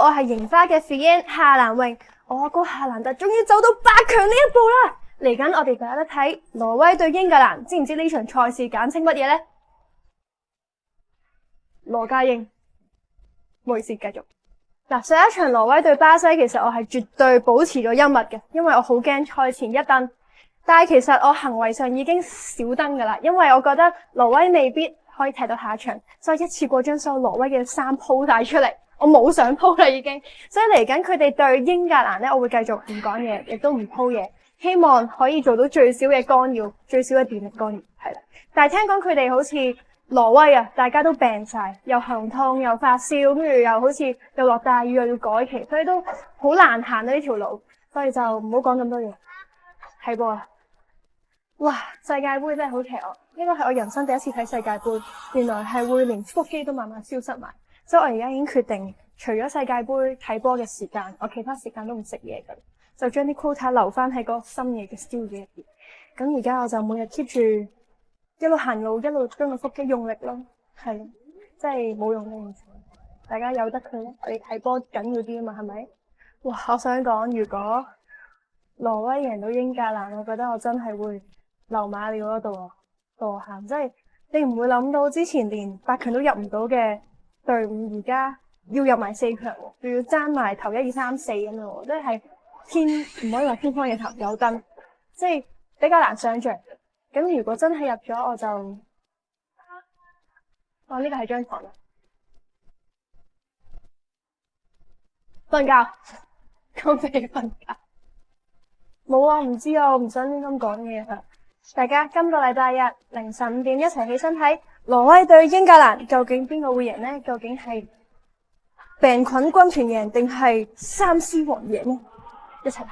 我係櫻花嘅 Fian 夏蘭穎，我阿哥夏蘭特終於走到8強呢一步啦！嚟緊我哋就有得睇挪威對英格蘭，知唔知呢場賽事簡稱乜嘢呢？羅家英，冇意思，繼續。上一場挪威對巴西，其實我係絕對保持咗幽默嘅，因為我好驚賽前一登。但係其實我行為上已經少登噶啦，因為我覺得挪威未必可以踢到下一場，所以一次過將所有挪威嘅衫鋪晒出嚟，我冇想鋪啦已經。所以嚟緊佢哋對英格蘭呢，我會繼續唔講嘢，亦都唔鋪嘢，希望可以做到最少嘅干擾，最少嘅電力干擾，係啦。但係聽講佢哋好似挪威啊，大家都病晒，又喉痛又發燒，跟住又好似又落大雨又要改期，所以都好難行到呢條路，所以就唔好講咁多嘢，睇波啦。哇！世界盃真係好邪惡，應該係我人生第一次睇世界盃，原來係會連腹肌都慢慢消失埋，所以我而家已經決定，除咗世界盃睇波嘅時間，我其他時間都唔食嘢噶，就將啲 quota 留翻喺個深夜嘅宵夜入邊。咁而家我就每日 keep 住一路行路，一路將個腹肌用力咯，係，真係冇用嘅件事。大家由得佢啦，我哋睇波緊要啲啊嘛，係咪？哇！我想講，如果挪威贏到英格蘭，我覺得我真係會流馬尿嗰度啊，墮喊！即係你唔會諗到之前連8強都入唔到嘅隊伍，而家要入埋4強，仲要爭埋頭1、2、3、4咁樣，即係天唔可以話天方夜譚有燈，即係比較難想象。咁如果真係入咗，我就呢個係張床啦，瞓覺，講俾你瞓覺。冇啊，唔知啊，我唔想亂咁講嘢啊。大家今個禮拜日凌晨5點一齊起身睇挪威對英格蘭，究竟邊個會贏呢？究竟係病菌軍團贏定係三獅王贏呢？一齊睇。